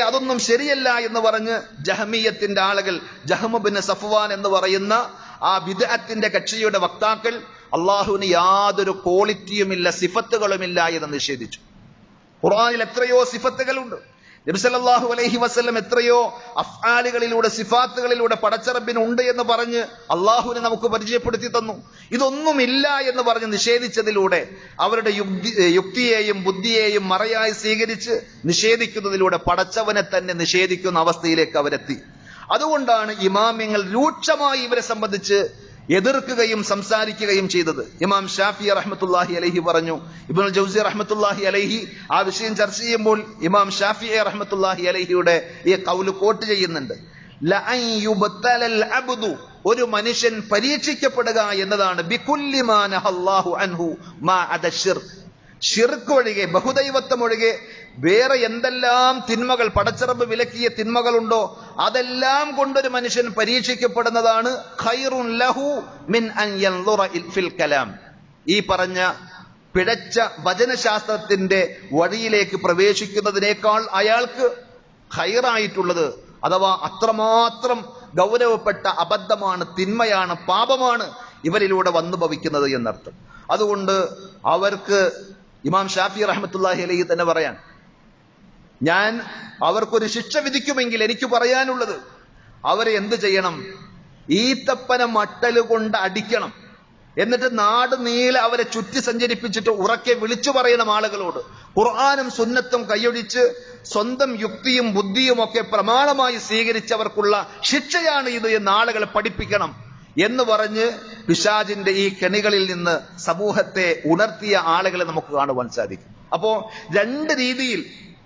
അതൊന്നും ശരിയല്ല എന്ന് പറഞ്ഞ് ജഹ്മിയത്തിന്റെ ആളുകൾ, ജഹ്മ ബിൻ സഫ്വാൻ എന്ന് പറയുന്ന ആ ബിദ്അത്തിന്റെ കക്ഷിയുടെ വക്താക്കൾ അള്ളാഹുവിന് യാതൊരു ക്വാളിറ്റിയുമില്ല, സിഫത്തുകളുമില്ല എന്ന് നിഷേധിച്ചു. ഖുർആനിൽ എത്രയോ സിഫത്തുകളുണ്ട്. നബി സല്ലല്ലാഹു അലൈഹി വസല്ലം എത്രയോ അഫ്ആലുകളിലൂടെ, സിഫാത്തുകളിലൂടെ പടച്ചറബിന് ഉണ്ട് എന്ന് പറഞ്ഞ് അള്ളാഹുവിനെ നമുക്ക് പരിചയപ്പെടുത്തി തന്നു. ഇതൊന്നുമില്ല എന്ന് പറഞ്ഞ് നിഷേധിച്ചതിലൂടെ, അവരുടെ യുക്തിയെയും ബുദ്ധിയെയും മറയായി സ്വീകരിച്ച് നിഷേധിക്കുന്നതിലൂടെ പടച്ചവനെ തന്നെ നിഷേധിക്കുന്ന അവസ്ഥയിലേക്ക് അവരെത്തി. അതുകൊണ്ടാണ് ഇമാമിങ്ങൾ രൂക്ഷമായി ഇവരെ സംബന്ധിച്ച് എതിർക്കുകയും സംസാരിക്കുകയും ചെയ്തത്. ഇമാം ഷാഫി റഹ്മത്തുള്ളാഹി അലൈഹി പറഞ്ഞു, ഇബ്നുൽ ജൗസി റഹ്മത്തുള്ളാഹി അലൈഹി ആ വിഷയം ചർച്ച ചെയ്യുമ്പോൾ ഇമാം ഷാഫി റഹ്മത്തുള്ളാഹി അലൈഹിയുടെ ഈ ഖൗല് കോട്ട് ചെയ്യുന്നുണ്ട്. ലഅൻ യുബ്തലൽ അബ്ദു, ഒരു മനുഷ്യൻ പരീക്ഷിക്കപ്പെടുക എന്നതാണ് ബികുല്ലി മാ നഹല്ലാഹു അൻഹു മാ അദ ശിർക്ക്, ശിർക്ക് ഒഴികെ, ബഹുദൈവത്വം ഒഴികെ വേറെ എന്തെല്ലാം തിന്മകൾ, പടച്ചറബ് വിലക്കിയ തിന്മകളുണ്ടോ അതെല്ലാം കൊണ്ടൊരു മനുഷ്യൻ പരീക്ഷിക്കപ്പെടുന്നതാണ് ഖൈറുൻ ലഹു മിൻ അൻ യൻദുറ ഫിൽ കലാം. ഈ പറഞ്ഞ പിഴച്ച വചനശാസ്ത്രത്തിന്റെ വഴിയിലേക്ക് പ്രവേശിക്കുന്നതിനേക്കാൾ അയാൾക്ക് ഖൈറായിട്ടുള്ളത്, അഥവാ അത്രമാത്രം ഗൗരവപ്പെട്ട അബദ്ധമാണ്, തിന്മയാണ്, പാപമാണ് ഇവരിലൂടെ വന്നു ഭവിക്കുന്നത് എന്നർത്ഥം. അതുകൊണ്ട് അവർക്ക് ഇമാം ഷാഫി റഹ്മത്തുള്ളാഹി അലൈഹി തന്നെ പറയാൻ, ഞാൻ അവർക്കൊരു ശിക്ഷ വിധിക്കുമെങ്കിൽ എനിക്ക് പറയാനുള്ളത് അവരെ എന്ത് ചെയ്യണം? ഈത്തപ്പന മട്ടല് കൊണ്ട് അടിക്കണം. എന്നിട്ട് നാട് നീളെ അവരെ ചുറ്റി സഞ്ചരിപ്പിച്ചിട്ട് ഉറക്കെ വിളിച്ചു പറയണം ആളുകളോട്, ഖുർആനും സുന്നത്തും കൈയൊഴിച്ച് സ്വന്തം യുക്തിയും ബുദ്ധിയും ഒക്കെ പ്രമാണമായി സ്വീകരിച്ചവർക്കുള്ള ശിക്ഷയാണ് ഇത് എന്ന് ആളുകളെ പഠിപ്പിക്കണം എന്ന് പറഞ്ഞ് പിശാചിന്റെ ഈ കെണികളിൽ നിന്ന് സമൂഹത്തെ ഉണർത്തിയ ആളുകളെ നമുക്ക് കാണുവാൻ സാധിക്കും. അപ്പോ രണ്ട് രീതിയിൽ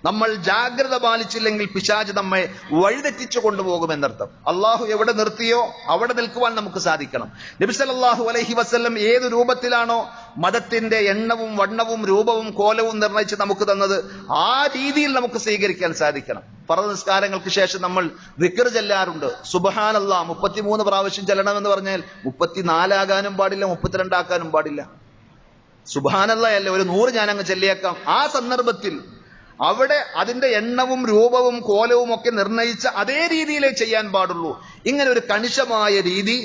നമ്മൾ ജാഗ്രത പാലിച്ചില്ലെങ്കിൽ പിശാച് നമ്മെ വഴിതെറ്റിച്ചു കൊണ്ടുപോകുമെന്നർത്ഥം. അള്ളാഹു എവിടെ നിർത്തിയോ അവിടെ നിൽക്കുവാൻ നമുക്ക് സാധിക്കണം. നബി സല്ലല്ലാഹു അലൈഹി വസല്ലം ഏത് രൂപത്തിലാണോ മതത്തിന്റെ എണ്ണവും വണ്ണവും രൂപവും കോലവും നിർണയിച്ച് നമുക്ക് തന്നത് ആ രീതിയിൽ നമുക്ക് സ്വീകരിക്കാൻ സാധിക്കണം. ഫർദ് നിസ്കാരങ്ങൾക്ക് ശേഷം നമ്മൾ ദിക്ർ ചൊല്ലാറുണ്ട്. സുബ്ഹാനല്ലാഹ് 33 പ്രാവശ്യം ചെല്ലണമെന്ന് പറഞ്ഞാൽ 34 ആകാനും പാടില്ല, 32 ആക്കാനും പാടില്ല. സുബ്ഹാനല്ലാഹ് അല്ലേ, ഒരു 100 ഞാനങ്ങ് ചൊല്ലിയേക്കാം. ആ സന്ദർഭത്തിൽ അവിടെ അതിന്റെ എണ്ണവും രൂപവും കോലവും ഒക്കെ നിർണയിച്ച അതേ രീതിയിലേ ചെയ്യാൻ പാടുള്ളൂ. ഇങ്ങനെ ഒരു കണിശമായ രീതി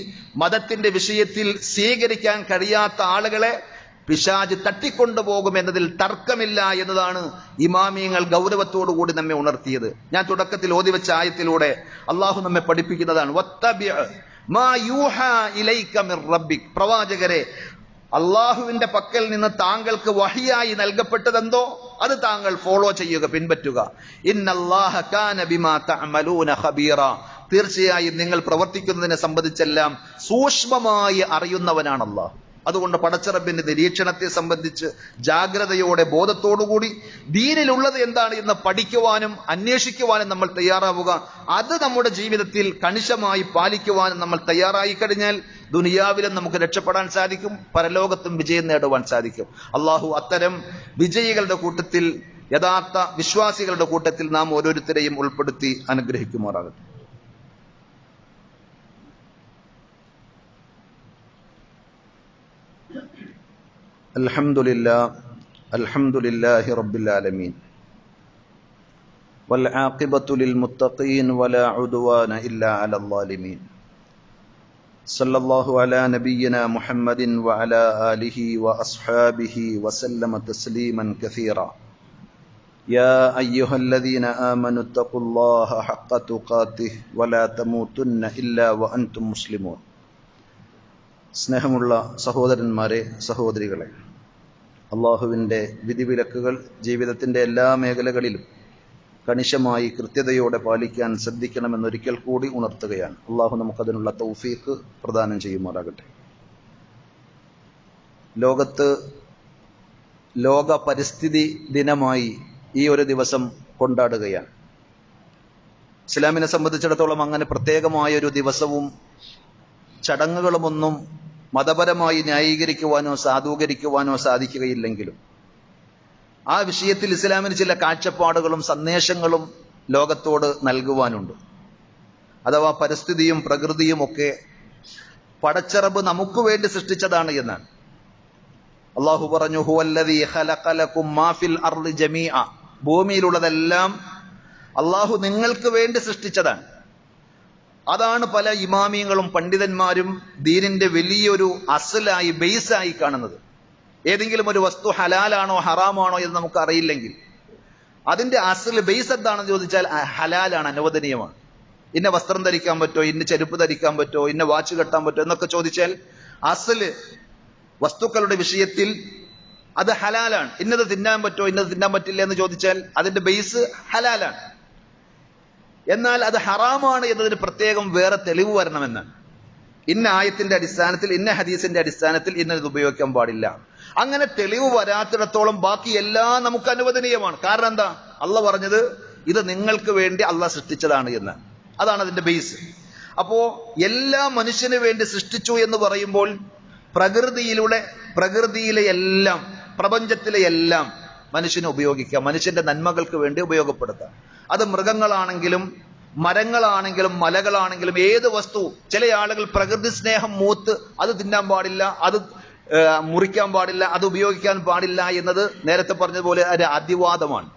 മതത്തിന്റെ വിഷയത്തിൽ സ്വീകരിക്കാൻ കഴിയാത്ത ആളുകളെ പിശാച് തട്ടിക്കൊണ്ടുപോകും എന്നതിൽ തർക്കമില്ല എന്നതാണ് ഇമാമിയങ്ങൾ ഗൗരവത്തോടുകൂടി നമ്മെ ഉണർത്തിയത്. ഞാൻ തുടക്കത്തിൽ ഓതിവെച്ച ആയത്തിലൂടെ അള്ളാഹു നമ്മെ പഠിപ്പിക്കുന്നതാണ്, വത്തബിഅ മാ യൂഹാ ഇലൈക മിർ റബ്ബിക്, പ്രവാചകരെ അള്ളാഹുവിന്റെ പക്കൽ നിന്ന് താങ്കൾക്ക് വഹിയായി നൽകപ്പെട്ടതെന്തോ അത് താങ്കൾ ഫോളോ ചെയ്യുക, പിൻപറ്റുക. ഇന്നല്ലാഹ കാന ബിമാ തഅമലൂന ഖബീറ, തീർച്ചയായും നിങ്ങൾ പ്രവർത്തിക്കുന്നതിനെ സംബന്ധിച്ചെല്ലാം സൂക്ഷ്മമായി അറിയുന്നവനാണ് അല്ലാഹ്. അതുകൊണ്ട് പടച്ചറബിന്റെ നിരീക്ഷണത്തെ സംബന്ധിച്ച് ജാഗ്രതയോടെ ബോധത്തോടുകൂടി ദീനിലുള്ളത് എന്താണ് എന്ന് പഠിക്കുവാനും അന്വേഷിക്കുവാനും നമ്മൾ തയ്യാറാവുക. അത് നമ്മുടെ ജീവിതത്തിൽ കണിശമായി പാലിക്കുവാനും നമ്മൾ തയ്യാറായി കഴിഞ്ഞാൽ ദുനിയാവിലും നമുക്ക് രക്ഷപ്പെടാൻ സാധിക്കും, പരലോകത്തും വിജയം നേടുവാൻ സാധിക്കും. അള്ളാഹു അത്തരം വിജയികളുടെ കൂട്ടത്തിൽ, യഥാർത്ഥ വിശ്വാസികളുടെ കൂട്ടത്തിൽ നാം ഓരോരുത്തരെയും ഉൾപ്പെടുത്തി അനുഗ്രഹിക്കുമാറാകട്ടെ. അൽഹംദുലില്ലാഹി റബ്ബിൽ ആലമീൻ വൽ ആഖിബത്തു ലിൽ മുത്തഖീൻ വലാ ഉദ്വാന ഇല്ലാ അലൽ ളാലിമീൻ. സല്ലല്ലാഹു അലാ നബിയ്യിനാ മുഹമ്മദിൻ വഅലാ ആലിഹി വഅസ്ഹാബിഹി വസല്ലമ തസ്ലീമൻ കസീറാ. യാ അയ്യുഹല്ലദീന ആമനു തഖുല്ലാഹ ഹഖ്ക തുഖാതിഹി വലാ തമൂതുന്ന ഇല്ലാ വഅൻതും മുസ്ലിമൂൻ. സ്നേഹമുള്ള സഹോദരന്മാരെ, സഹോദരികളെ, അള്ളാഹുവിൻ്റെ വിധിവിലക്കുകൾ ജീവിതത്തിൻ്റെ എല്ലാ മേഖലകളിലും കണിശമായി കൃത്യതയോടെ പാലിക്കാൻ ശ്രദ്ധിക്കണമെന്നൊരിക്കൽ കൂടി ഉണർത്തുകയാണ്. അള്ളാഹു നമുക്കതിനുള്ള തൗഫീഖ് പ്രദാനം ചെയ്യുമാറാകട്ടെ. ലോകത്ത് ലോക പരിസ്ഥിതി ദിനമായി ഈ ഒരു ദിവസം കൊണ്ടാടുകയാണ്. ഇസ്ലാമിനെ സംബന്ധിച്ചിടത്തോളം അങ്ങനെ പ്രത്യേകമായ ഒരു ദിവസവും ചടങ്ങുകളുമൊന്നും മതപരമായി ന്യായീകരിക്കുവാനോ സാധൂകരിക്കുവാനോ സാധിക്കുകയില്ലെങ്കിലും ആ വിഷയത്തിൽ ഇസ്ലാമിന് ചില കാഴ്ചപ്പാടുകളും സന്ദേശങ്ങളും ലോകത്തോട് നൽകുവാനുണ്ട്. അഥവാ പരിസ്ഥിതിയും പ്രകൃതിയും ഒക്കെ പടച്ചറബ് നമുക്ക് വേണ്ടി സൃഷ്ടിച്ചതാണ് എന്നാണ്. അള്ളാഹു പറഞ്ഞു, ഹുവല്ലദീ ഖലഖ ലക്കും മാ ഫിൽ അർളി ജമീഅ, ഭൂമിയിലുള്ളതെല്ലാം അള്ളാഹു നിങ്ങൾക്ക് വേണ്ടി സൃഷ്ടിച്ചതാണ്. അതാണ് പല ഇമാമിയങ്ങളും പണ്ഡിതന്മാരും ദീനിന്റെ വലിയൊരു അസ്ലായി ബേസായി കാണുന്നത്. ഏതെങ്കിലും ഒരു വസ്തു ഹലാലാണോ ഹറാമാണോ എന്ന് നമുക്ക് അറിയില്ലെങ്കിൽ അതിന്റെ അസ്ൽ ബേസ് എന്താണെന്ന് ചോദിച്ചാൽ ഹലാലാണ്, അനുവദനീയമാണ്. ഇന്ന വസ്ത്രം ധരിക്കാൻ പറ്റോ, ഇന്ന ചെരുപ്പ് ധരിക്കാൻ പറ്റോ, ഇന്ന വാച്ച് കെട്ടാൻ പറ്റോ എന്നൊക്കെ ചോദിച്ചാൽ അസ്ല് വസ്തുക്കളുടെ വിഷയത്തിൽ അത് ഹലാലാണ്. ഇന്നത് തിന്നാൻ പറ്റോ, ഇന്നത് തിന്നാൻ പറ്റില്ല എന്ന് ചോദിച്ചാൽ അതിന്റെ ബേസ് ഹലാലാണ്. എന്നാൽ അത് ഹറാമാണ് എന്നതിന് പ്രത്യേകം വേറെ തെളിവ് വരണമെന്നാണ്. ഇന്ന ആയത്തിന്റെ അടിസ്ഥാനത്തിൽ, ഇന്ന ഹദീസിന്റെ അടിസ്ഥാനത്തിൽ ഇന്നത് ഉപയോഗിക്കാൻ പാടില്ല. അങ്ങനെ തെളിവ് വരാത്തിടത്തോളം ബാക്കി എല്ലാം നമുക്ക് അനുവദനീയമാണ്. കാരണം എന്താ? അള്ളാഹ് പറഞ്ഞത് ഇത് നിങ്ങൾക്ക് വേണ്ടി അള്ളാഹ് സൃഷ്ടിച്ചതാണ് എന്ന്. അതാണ് അതിന്റെ ബേസ്. അപ്പോ എല്ലാ മനുഷ്യന് വേണ്ടി സൃഷ്ടിച്ചു എന്ന് പറയുമ്പോൾ പ്രകൃതിയിലെ എല്ലാം, പ്രപഞ്ചത്തിലെ എല്ലാം മനുഷ്യന് ഉപയോഗിക്കാം, മനുഷ്യന്റെ നന്മകൾക്ക് വേണ്ടി ഉപയോഗപ്പെടുത്താം. അത് മൃഗങ്ങളാണെങ്കിലും മരങ്ങളാണെങ്കിലും മലകളാണെങ്കിലും ഏത് വസ്തു. ചില ആളുകൾ പ്രകൃതി സ്നേഹം മൂത്ത് അത് തിന്നാൻ പാടില്ല, അത് മുറിക്കാൻ പാടില്ല, അത് ഉപയോഗിക്കാൻ പാടില്ല എന്നത് നേരത്തെ പറഞ്ഞതുപോലെ ഒരു അതിവാദമാണ്.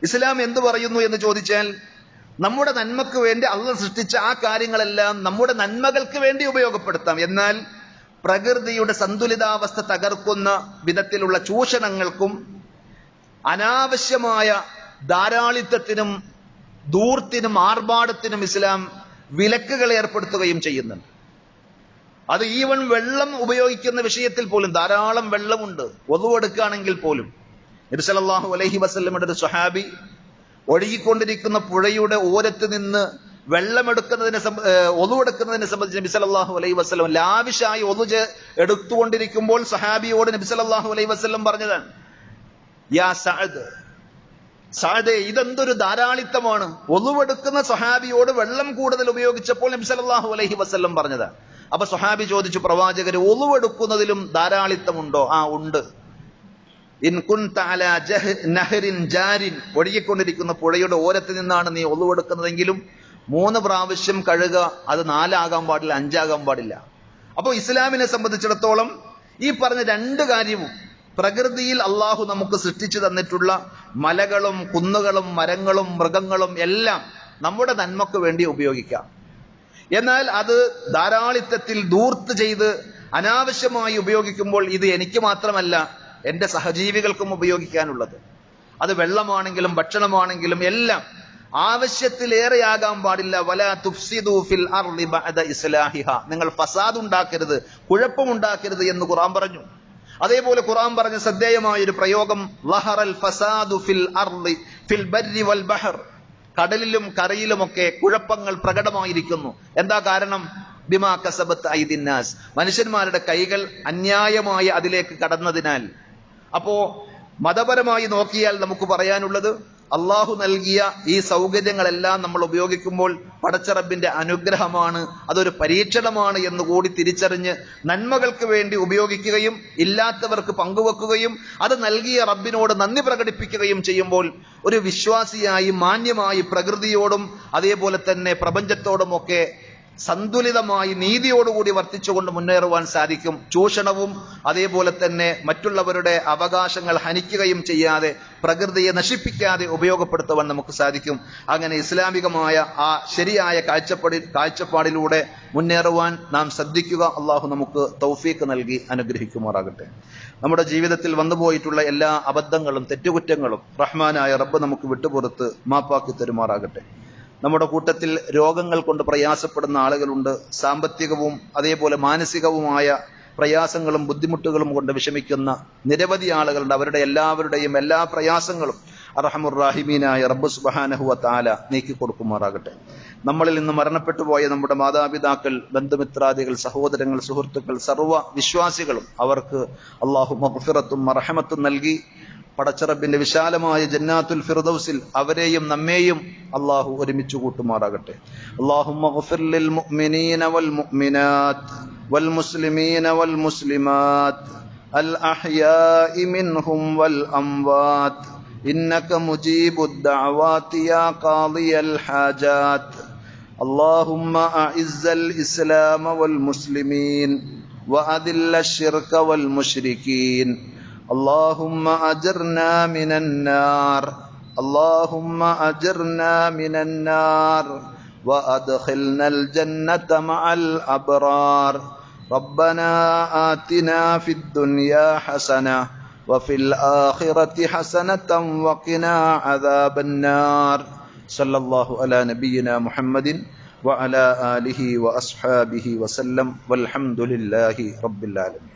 ഇസ്ലാം എന്ത് പറയുന്നു എന്ന് ചോദിച്ചാൽ നമ്മുടെ നന്മക്ക് വേണ്ടി അള്ളാഹ് സൃഷ്ടിച്ച ആ കാര്യങ്ങളെല്ലാം നമ്മുടെ നന്മകൾക്ക് വേണ്ടി ഉപയോഗപ്പെടുത്താം. എന്നാൽ പ്രകൃതിയുടെ സന്തുലിതാവസ്ഥ തകർക്കുന്ന വിധത്തിലുള്ള ചൂഷണങ്ങൾക്കും അനാവശ്യമായ ധാരാളിത്തത്തിനും ധൂർത്തിനും ആർഭാടത്തിനും ഇസ്ലാം വിലക്കുകൾ ഏർപ്പെടുത്തുകയും ചെയ്യുന്നുണ്ട്. അത് ഈവൻ വെള്ളം ഉപയോഗിക്കുന്ന വിഷയത്തിൽ പോലും ധാരാളം വെള്ളമുണ്ട്. ഒതുവെടുക്കുകയാണെങ്കിൽ പോലും നബി സല്ലല്ലാഹു അലൈഹി വസല്ലമയുടെ ഒരു സ്വഹാബി ഒഴുകിക്കൊണ്ടിരിക്കുന്ന പുഴയുടെ ഓരത്ത് നിന്ന് വെള്ളമെടുക്കുന്നതിനെ ഒതുവെടുക്കുന്നതിനെ സംബന്ധിച്ച് നബി സല്ലല്ലാഹു അലൈഹി വസല്ലം ലാവിഷായി ഒതു എടുത്തുകൊണ്ടിരിക്കുമ്പോൾ സ്വഹാബിയോട് നബി സല്ലല്ലാഹു അലൈഹി വസല്ലം പറഞ്ഞതാണ്, യാ സഅദേ, ഇതെന്തൊരു ധാരാളിത്തമാണ്. ഒതുവെടുക്കുന്ന സ്വഹാബിയോട് വെള്ളം കൂടുതൽ ഉപയോഗിച്ചപ്പോൾ നബി സല്ലല്ലാഹു അലൈഹി വസല്ലം പറഞ്ഞതാണ്. അപ്പൊ സ്വഹാബി ചോദിച്ചു, പ്രവാചകരെ, ഒതുവെടുക്കുന്നതിലും ധാരാളിത്തമുണ്ടോ? ആ, ഉണ്ട്. ഇൻ കുൻത അലാ നഹരിൻ ജാരിൻ, ഒഴുകിക്കൊണ്ടിരിക്കുന്ന പുഴയുടെ ഓരത്ത് നിന്നാണ് നീ ഒതുവെടുക്കുന്നതെങ്കിലും 3 പ്രാവശ്യം കഴുകുക. അത് 4 ആകാൻ പാടില്ല, 5 ആകാൻ പാടില്ല. അപ്പോൾ ഇസ്ലാമിനെ സംബന്ധിച്ചിടത്തോളം ഈ പറഞ്ഞ 2 കാര്യവും പ്രകൃതിയിൽ അള്ളാഹു നമുക്ക് സൃഷ്ടിച്ചു തന്നിട്ടുള്ള മലകളും കുന്നുകളും മരങ്ങളും മൃഗങ്ങളും എല്ലാം നമ്മുടെ നന്മക്ക് വേണ്ടി ഉപയോഗിക്കാം. എന്നാൽ അത് ധാരാളിത്തത്തിൽ ധൂർത്ത് ചെയ്ത് അനാവശ്യമായി ഉപയോഗിക്കുമ്പോൾ ഇത് എനിക്ക് മാത്രമല്ല എന്റെ സഹജീവികൾക്കും ഉപയോഗിക്കാനുള്ളത്. അത് വെള്ളമാണെങ്കിലും ഭക്ഷണമാണെങ്കിലും എല്ലാം ആവശ്യത്തിലേറെയാകാൻ പാടില്ല. വലാ തുഫ്സിദു ഫിൽ അർളി ബഅദ ഇസ്ലാഹിഹ, നിങ്ങൾ ഫസാദ് ഉണ്ടാക്കരുത്, കുഴപ്പമുണ്ടാക്കരുത് എന്ന് ഖുർആൻ പറഞ്ഞു. അതേപോലെ ഖുർആൻ പറഞ്ഞ ശ്രദ്ധേയമായ ഒരു പ്രയോഗം, ലഹറൽ ഫസാദു ഫിൽ അർളി ഫിൽ ബർരി വൽ ബഹർ, കടലിലും കരയിലുമൊക്കെ കുഴപ്പങ്ങൾ പ്രകടമായിരിക്കുന്നു. എന്താ കാരണം? ബിമാ കസബത്ത് ഐദിന്നാസ്, മനുഷ്യന്മാരുടെ കൈകൾ അന്യായമായി അതിലേക്ക് കടന്നതിനാൽ. അപ്പോ മതപരമായി നോക്കിയാൽ നമുക്ക് പറയാനുള്ളത്, അള്ളാഹു നൽകിയ ഈ സൗകര്യങ്ങളെല്ലാം നമ്മൾ ഉപയോഗിക്കുമ്പോൾ പടച്ചറബിന്റെ അനുഗ്രഹമാണ്, അതൊരു പരീക്ഷണമാണ് എന്നുകൂടി തിരിച്ചറിഞ്ഞ് നന്മകൾക്ക് വേണ്ടി ഉപയോഗിക്കുകയും ഇല്ലാത്തവർക്ക് പങ്കുവെക്കുകയും അത് നൽകിയ റബ്ബിനോട് നന്ദി പ്രകടിപ്പിക്കുകയും ചെയ്യുമ്പോൾ ഒരു വിശ്വാസിയായി മാന്യമായി പ്രകൃതിയോടും അതേപോലെ തന്നെ പ്രപഞ്ചത്തോടുമൊക്കെ സന്തുലിതമായി നീതിയോടുകൂടി വർത്തിച്ചുകൊണ്ട് മുന്നേറുവാൻ സാധിക്കും. ചൂഷണവും അതേപോലെ തന്നെ മറ്റുള്ളവരുടെ അവകാശങ്ങൾ ഹനിക്കുകയും ചെയ്യാതെ പ്രകൃതിയെ നശിപ്പിക്കാതെ ഉപയോഗപ്പെടുത്തുവാൻ നമുക്ക് സാധിക്കും. അങ്ങനെ ഇസ്ലാമികമായ ആ ശരിയായ കാഴ്ചപ്പാടിലൂടെ മുന്നേറുവാൻ നാം ശ്രദ്ധിക്കുക. അള്ളാഹു നമുക്ക് തൗഫീഖ് നൽകി അനുഗ്രഹിക്കുമാറാകട്ടെ. നമ്മുടെ ജീവിതത്തിൽ വന്നുപോയിട്ടുള്ള എല്ലാ അബദ്ധങ്ങളും തെറ്റുകുറ്റങ്ങളും റഹ്മാനായ റബ്ബ് നമുക്ക് വിട്ടുപുറത്ത് മാപ്പാക്കി തരുമാറാകട്ടെ. നമ്മുടെ കൂട്ടത്തിൽ രോഗങ്ങൾ കൊണ്ട് പ്രയാസപ്പെടുന്ന ആളുകളുണ്ട്. സാമ്പത്തികവും അതേപോലെ മാനസികവുമായ പ്രയാസങ്ങളും ബുദ്ധിമുട്ടുകളും കൊണ്ട് വിഷമിക്കുന്ന നിരവധി ആളുകളുണ്ട്. അവരുടെ എല്ലാവരുടെയും എല്ലാ പ്രയാസങ്ങളും അർഹമുർ റഹീമീനായ റബ്ബ് സുബ്ഹാനഹു വ തആല നീക്കി കൊടുക്കുമാറാകട്ടെ. നമ്മളിൽ നിന്ന് മരണപ്പെട്ടു പോയ നമ്മുടെ മാതാപിതാക്കൾ, ബന്ധുമിത്രാദികൾ, സഹോദരങ്ങൾ, സുഹൃത്തുക്കൾ, സർവ്വ വിശ്വാസികളും അവർക്ക് അള്ളാഹു മഗ്ഫിറത്തും മർഹമത്തും നൽകി പടച്ചറബിന്റെ വിശാലമായ ജന്നാത്തുൽ ഫിർദൗസിൽ അവരെയും നമ്മെയും അല്ലാഹു ഒരുമിച്ച് കൂട്ടുമാറാകട്ടെ. അല്ലാഹുമ്മ ഗ്ഫിർ ലിൽ മുഅ്മിനീന വൽ മുഅ്മിനാത്ത് വൽ മുസ്ലിമീന വൽ മുസ്ലിമാത്ത് അൽ അഹ്യാഇ മിൻഹും വൽ അംവാത്ത് ഇന്നക മുജീബുദ് ദഅവാതി യാ ഖാദിയൽ ഹാജാത്ത്. اللهم أعز الإسلام والمسلمين وأذل الشرك والمشركين. اللهم أجرنا من النار، اللهم أجرنا من النار وأدخلنا الجنة مع الأبرار. ربنا آتنا في الدنيا حسنة وفي الآخرة حسنة وقنا عذاب النار. صلى الله على نبينا محمد وعلى آله وأصحابه وسلم والحمد لله رب العالمين.